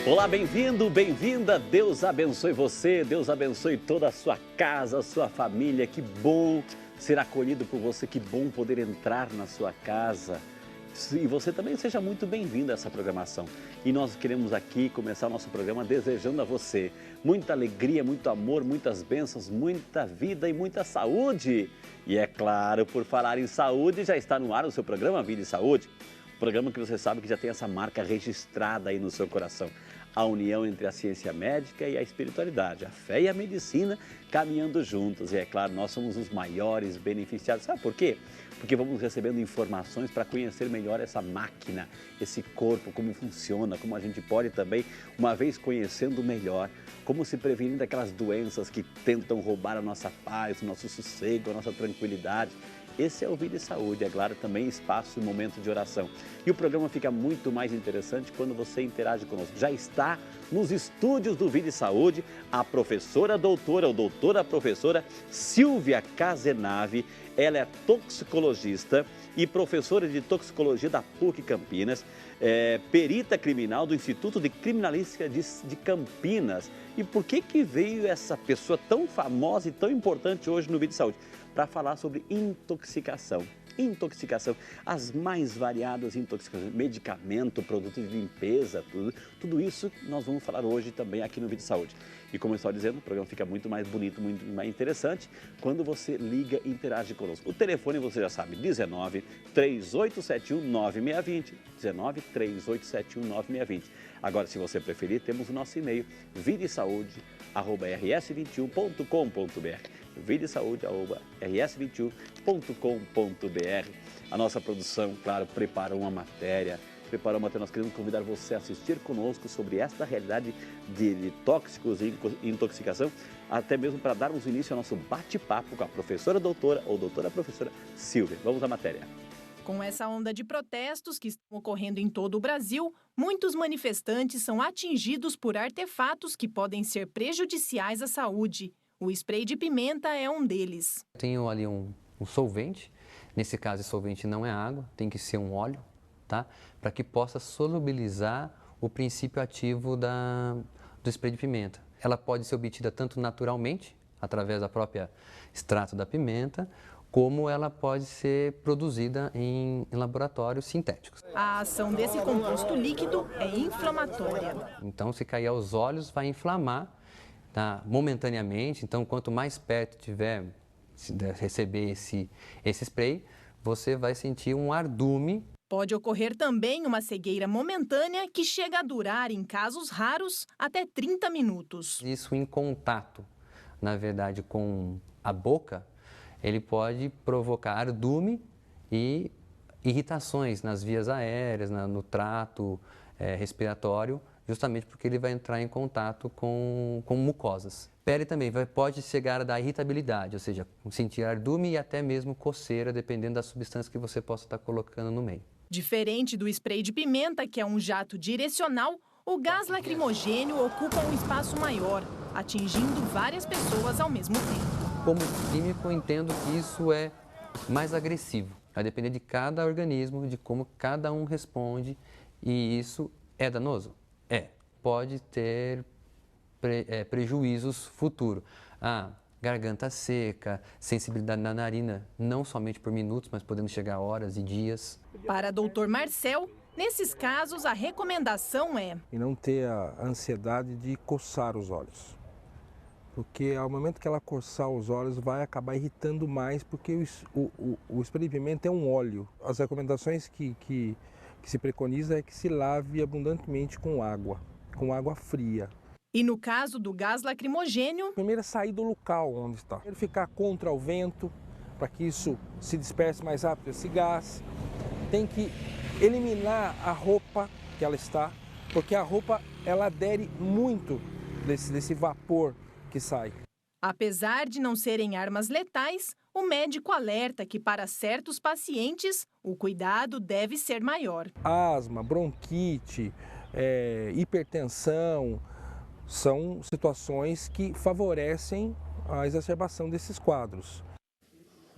Olá, bem-vindo, bem-vinda. Deus abençoe você, Deus abençoe toda a sua casa, a sua família. Que bom ser acolhido por você, que bom poder entrar na sua casa. E você também seja muito bem-vindo a essa programação. E nós queremos aqui começar o nosso programa desejando a você muita alegria, muito amor, muitas bênçãos, muita vida e muita saúde. E é claro, por falar em saúde, já está no ar o seu programa Vida e Saúde. Um programa que você sabe que já tem essa marca registrada aí no seu coração. A união entre a ciência médica e a espiritualidade, a fé e a medicina caminhando juntos. E é claro, nós somos os maiores beneficiados. Sabe por quê? Porque vamos recebendo informações para conhecer melhor essa máquina, esse corpo, como funciona, como a gente pode também, uma vez conhecendo melhor, como se prevenir daquelas doenças que tentam roubar a nossa paz, o nosso sossego, a nossa tranquilidade. Esse é o Vida e Saúde, é claro, também espaço e momento de oração. E o programa fica muito mais interessante quando você interage conosco. Já está nos estúdios do Vida e Saúde a professora doutora, ou doutora professora Silvia Casenave. Ela é toxicologista e professora de toxicologia da PUC Campinas, perita criminal do Instituto de Criminalística de Campinas. E por que veio essa pessoa tão famosa e tão importante hoje no Vida e Saúde? Para falar sobre intoxicação. Intoxicação, as mais variadas intoxicações, medicamento, produto de limpeza, tudo isso nós vamos falar hoje também aqui no Vida e Saúde. E como eu estava dizendo, o programa fica muito mais bonito, muito mais interessante quando você liga e interage conosco. O telefone você já sabe, 19 3871 9620, 19 3871 9620. Agora, se você preferir, temos o nosso e-mail, videsaude@rs21.com.br, videsaude@rs21.com.br. A nossa produção, claro, preparou uma matéria. Nós queremos convidar você a assistir conosco sobre esta realidade de tóxicos e intoxicação, até mesmo para darmos início ao nosso bate-papo com a professora doutora ou doutora professora Silvia. Vamos à matéria. Com essa onda de protestos que estão ocorrendo em todo o Brasil, muitos manifestantes são atingidos por artefatos que podem ser prejudiciais à saúde. O spray de pimenta é um deles. Tenho ali um solvente, nesse caso esse solvente não é água, tem que ser um óleo, tá? Para que possa solubilizar o princípio ativo do spray de pimenta. Ela pode ser obtida tanto naturalmente, através da própria extrato da pimenta, como ela pode ser produzida em laboratórios sintéticos. A ação desse composto líquido é inflamatória. Então, se cair aos olhos, vai inflamar, tá, momentaneamente. Então, quanto mais perto tiver de receber esse spray, você vai sentir um ardume. Pode ocorrer também uma cegueira momentânea que chega a durar, em casos raros, até 30 minutos. Isso em contato, na verdade, com a boca, ele pode provocar ardume e irritações nas vias aéreas, no trato respiratório, justamente porque ele vai entrar em contato com mucosas. Pele também pode chegar a dar irritabilidade, ou seja, sentir ardume e até mesmo coceira, dependendo da substância que você possa estar colocando no meio. Diferente do spray de pimenta, que é um jato direcional, o gás lacrimogêneo ocupa um espaço maior, atingindo várias pessoas ao mesmo tempo. Como químico, eu entendo que isso é mais agressivo. Vai depender de cada organismo, de como cada um responde. E isso é danoso? É. Pode ter prejuízos futuros. Garganta seca, sensibilidade na narina, não somente por minutos, mas podendo chegar a horas e dias. Para Dr. Marcel, nesses casos, a recomendação é... E não ter a ansiedade de coçar os olhos. Porque ao momento que ela coçar os olhos vai acabar irritando mais, porque o spray de pimenta é um óleo. As recomendações que se preconiza é que se lave abundantemente com água fria. E no caso do gás lacrimogênio... Primeiro é sair do local onde está. Primeiro ficar contra o vento, para que isso se disperse mais rápido esse gás. Tem que eliminar a roupa que ela está, porque a roupa ela adere muito desse vapor que sai. Apesar de não serem armas letais, o médico alerta que para certos pacientes o cuidado deve ser maior. Asma, bronquite, hipertensão são situações que favorecem a exacerbação desses quadros.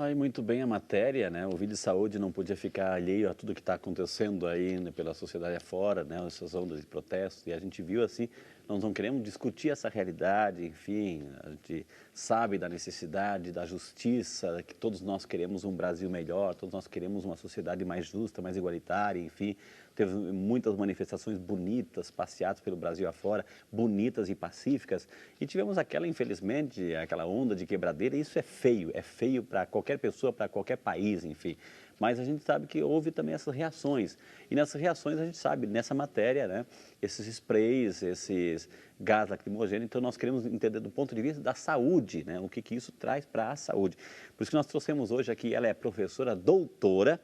Aí, muito bem a matéria, né? O Vídeo de Saúde não podia ficar alheio a tudo que está acontecendo aí, né, pela sociedade afora, né? Essas ondas de protestos. E a gente viu assim, nós não queremos discutir essa realidade, enfim, a gente sabe da necessidade da justiça, que todos nós queremos um Brasil melhor, todos nós queremos uma sociedade mais justa, mais igualitária, enfim. Teve muitas manifestações bonitas, passeatas pelo Brasil afora, bonitas e pacíficas. E tivemos aquela, infelizmente, aquela onda de quebradeira. E isso é feio para qualquer pessoa, para qualquer país, enfim. Mas a gente sabe que houve também essas reações. E nessas reações a gente sabe, nessa matéria, né, esses sprays, esses gás lacrimogêneo. Então nós queremos entender do ponto de vista da saúde, né, o que isso traz para a saúde. Por isso que nós trouxemos hoje aqui, ela é professora doutora,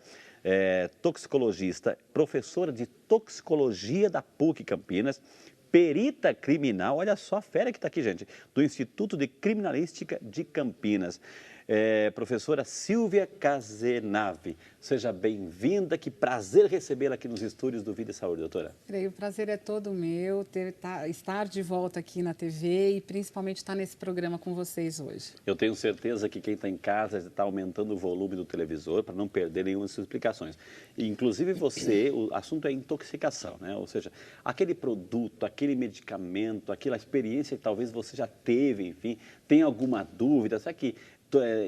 toxicologista, professora de toxicologia da PUC Campinas, perita criminal, olha só a fera que está aqui, gente, do Instituto de Criminalística de Campinas. Professora Silvia Cazenave, seja bem-vinda, que prazer recebê-la aqui nos estúdios do Vida e Saúde, doutora. O prazer é todo meu, estar de volta aqui na TV e principalmente estar nesse programa com vocês hoje. Eu tenho certeza que quem está em casa está aumentando o volume do televisor para não perder nenhuma dessas explicações. E, inclusive você, o assunto é intoxicação, né? Ou seja, aquele produto, aquele medicamento, aquela experiência que talvez você já teve, enfim, tem alguma dúvida, será que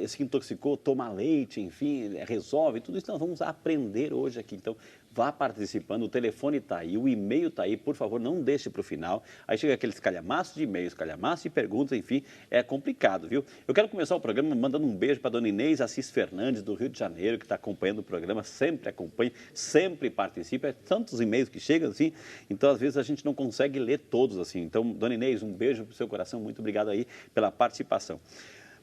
se intoxicou, toma leite, enfim, resolve, tudo isso nós vamos aprender hoje aqui. Então, vá participando, o telefone está aí, o e-mail está aí, por favor, não deixe para o final. Aí chega aqueles calhamaços de e-mails, calhamaços de perguntas, enfim, é complicado, viu? Eu quero começar o programa mandando um beijo para a dona Inês Assis Fernandes, do Rio de Janeiro, que está acompanhando o programa, sempre acompanha, sempre participa, tantos e-mails que chegam assim, então às vezes a gente não consegue ler todos assim. Então, dona Inês, um beijo para o seu coração, muito obrigado aí pela participação.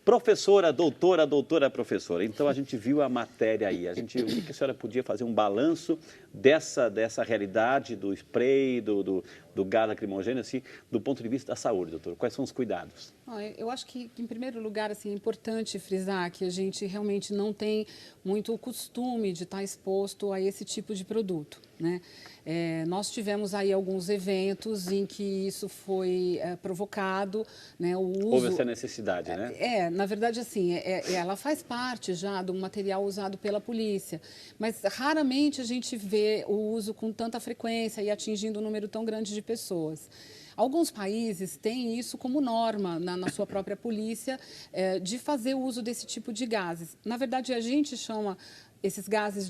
Professora, doutora, professora, então a gente viu a matéria aí, o que a senhora podia fazer um balanço dessa realidade do spray, do gás lacrimogêneo, assim, do ponto de vista da saúde, doutor? Quais são os cuidados? Eu acho que, em primeiro lugar, assim, é importante frisar que a gente realmente não tem muito o costume de estar exposto a esse tipo de produto, né? Nós tivemos aí alguns eventos em que isso foi provocado, né? O uso... Houve essa necessidade, né? Na verdade, assim, ela faz parte já do material usado pela polícia, mas raramente a gente vê o uso com tanta frequência e atingindo um número tão grande de pessoas. Alguns países têm isso como norma na sua própria polícia, de fazer o uso desse tipo de gases. Na verdade, a gente chama esses gases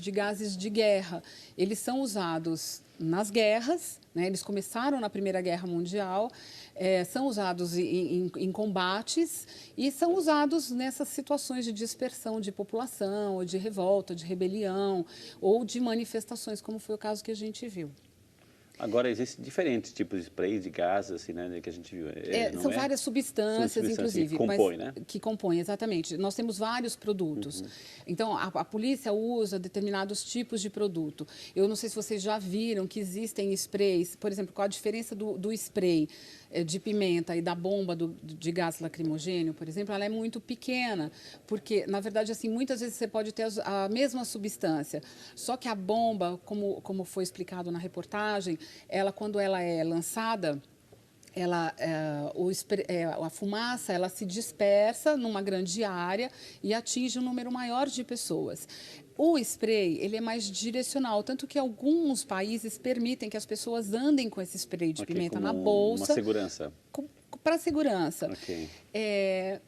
de guerra. Eles são usados nas guerras, né? Eles começaram na Primeira Guerra Mundial, são usados em combates e são usados nessas situações de dispersão de população, ou de revolta, de rebelião, ou de manifestações, como foi o caso que a gente viu. Agora, existem diferentes tipos de sprays, de gases, assim, né, que a gente viu. São várias substâncias, inclusive. Que compõem, né? Que compõem, exatamente. Nós temos vários produtos. Uhum. Então, a polícia usa determinados tipos de produto. Eu não sei se vocês já viram que existem sprays, por exemplo, qual a diferença do spray de pimenta e da bomba de gás lacrimogêneo, por exemplo, ela é muito pequena, porque, na verdade, assim, muitas vezes você pode ter a mesma substância, só que a bomba, como foi explicado na reportagem, quando ela é lançada, a fumaça ela se dispersa numa grande área e atinge um número maior de pessoas. O spray, ele é mais direcional, tanto que alguns países permitem que as pessoas andem com esse spray de pimenta na bolsa. Uma segurança. Para segurança. Okay. É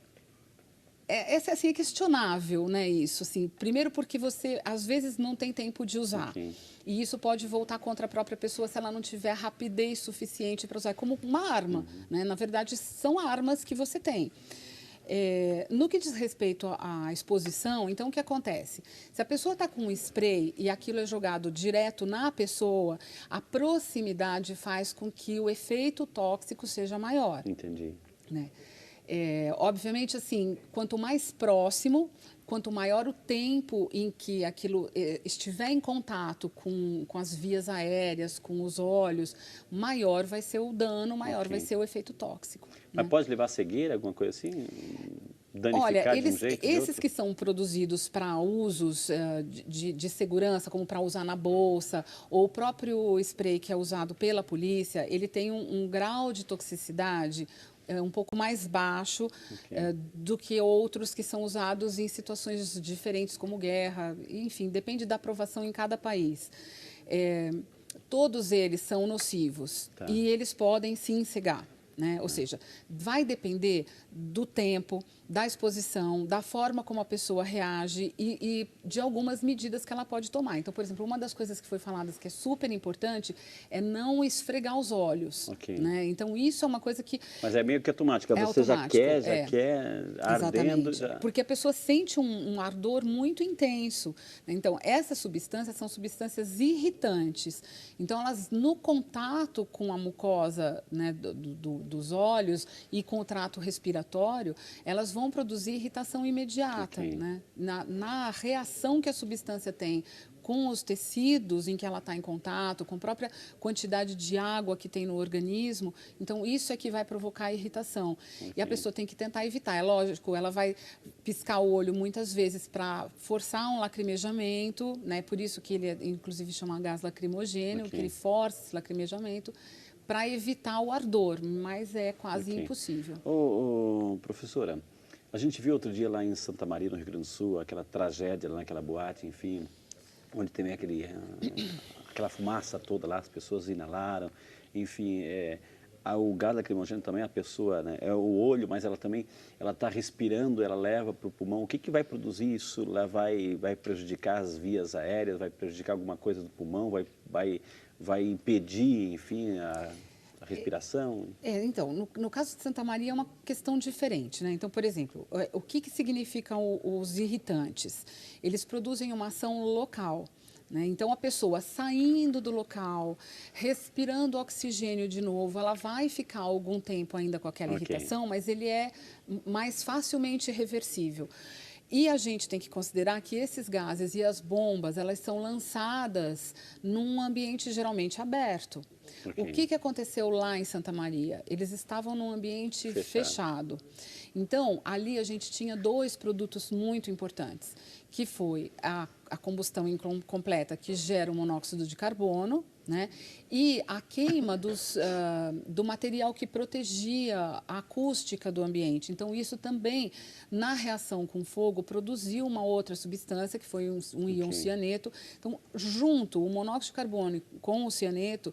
questionável, né, isso. Assim, primeiro porque você, às vezes, não tem tempo de usar. Okay. E isso pode voltar contra a própria pessoa se ela não tiver rapidez suficiente para usar. Como uma arma, né? Na verdade, são armas que você tem. No que diz respeito à exposição, então, o que acontece? Se a pessoa está com um spray e aquilo é jogado direto na pessoa, a proximidade faz com que o efeito tóxico seja maior. Entendi. Né? Obviamente, assim, quanto mais próximo, quanto maior o tempo em que aquilo estiver em contato com as vias aéreas, com os olhos, maior vai ser o dano, maior vai ser o efeito tóxico. Mas né? Pode levar a cegueira, alguma coisa assim? Danificar Olha, de um jeito, esses que são produzidos para usos de segurança, como para usar na bolsa, ou o próprio spray que é usado pela polícia, ele tem um grau de toxicidade um pouco mais baixo do que outros que são usados em situações diferentes, como guerra, enfim, depende da aprovação em cada país. Todos eles são nocivos e eles podem sim cegar. Né? Ou seja, vai depender do tempo, da exposição, da forma como a pessoa reage e de algumas medidas que ela pode tomar. Então, por exemplo, uma das coisas que foi falada que é super importante é não esfregar os olhos. Né? Então, isso é uma coisa que... Mas é meio que automática, você já quer ardendo. Já... Porque a pessoa sente um ardor muito intenso. Então, essas substâncias são substâncias irritantes. Então, elas, no contato com a mucosa, né, dos olhos e com o trato respiratório, elas vão produzir irritação imediata. Né? Na reação que a substância tem com os tecidos em que ela está em contato, com a própria quantidade de água que tem no organismo, então isso é que vai provocar a irritação. E a pessoa tem que tentar evitar. É lógico, ela vai piscar o olho muitas vezes para forçar um lacrimejamento, né? Por isso que ele, inclusive, chama gás lacrimogêneo, que ele força esse lacrimejamento, para evitar o ardor, mas é quase impossível. Professora, a gente viu outro dia lá em Santa Maria, no Rio Grande do Sul, aquela tragédia lá naquela boate, enfim, onde tem aquela fumaça toda lá, as pessoas inalaram, enfim, o gás lacrimogêneo também, a pessoa, né, é o olho, mas ela também, ela está respirando, ela leva para o pulmão. O que vai produzir isso? Ela vai prejudicar as vias aéreas, vai prejudicar alguma coisa do pulmão, vai impedir, enfim, a respiração? Então, no caso de Santa Maria é uma questão diferente, né? Então, por exemplo, o que significam os irritantes? Eles produzem uma ação local. Né? Então, a pessoa saindo do local, respirando oxigênio de novo, ela vai ficar algum tempo ainda com aquela irritação, mas ele é mais facilmente reversível. E a gente tem que considerar que esses gases e as bombas, elas são lançadas num ambiente geralmente aberto. O que aconteceu lá em Santa Maria? Eles estavam num ambiente fechado. Então, ali a gente tinha dois produtos muito importantes, que foi a combustão incompleta, que gera o monóxido de carbono, né? E a queima do material que protegia a acústica do ambiente. Então, isso também, na reação com fogo, produziu uma outra substância, que foi um íon cianeto. Então, junto, o monóxido de carbono com o cianeto,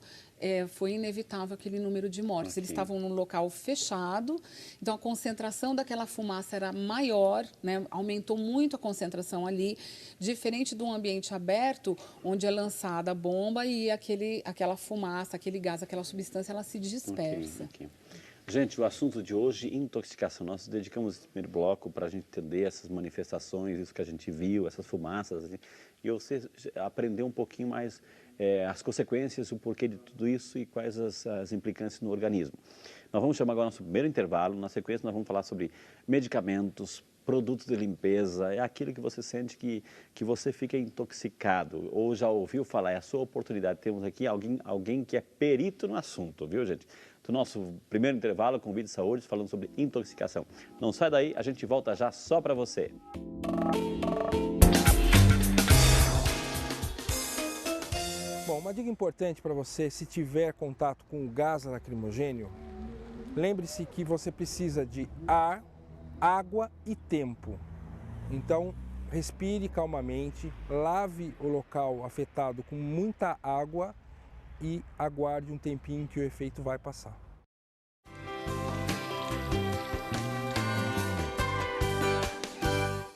foi inevitável aquele número de mortes. Eles estavam num local fechado, então a concentração daquela fumaça era maior, né? Aumentou muito a concentração ali, diferente de um ambiente aberto, onde é lançada a bomba e aquela fumaça, aquele gás, aquela substância, ela se dispersa. Gente, o assunto de hoje, intoxicação. Nós dedicamos esse primeiro bloco para a gente entender essas manifestações, isso que a gente viu, essas fumaças, assim, e você aprender um pouquinho mais as consequências, o porquê de tudo isso e quais as implicâncias no organismo. Nós vamos chamar agora nosso primeiro intervalo. Na sequência, nós vamos falar sobre medicamentos, produtos de limpeza. É aquilo que você sente que você fica intoxicado ou já ouviu falar. É a sua oportunidade. Temos aqui alguém que é perito no assunto, viu, gente? Do nosso primeiro intervalo, com Vida e Saúde, falando sobre intoxicação. Não sai daí, a gente volta já só para você. Bom, uma dica importante para você, se tiver contato com o gás lacrimogênio, lembre-se que você precisa de ar, água e tempo. Então, respire calmamente, lave o local afetado com muita água e aguarde um tempinho que o efeito vai passar.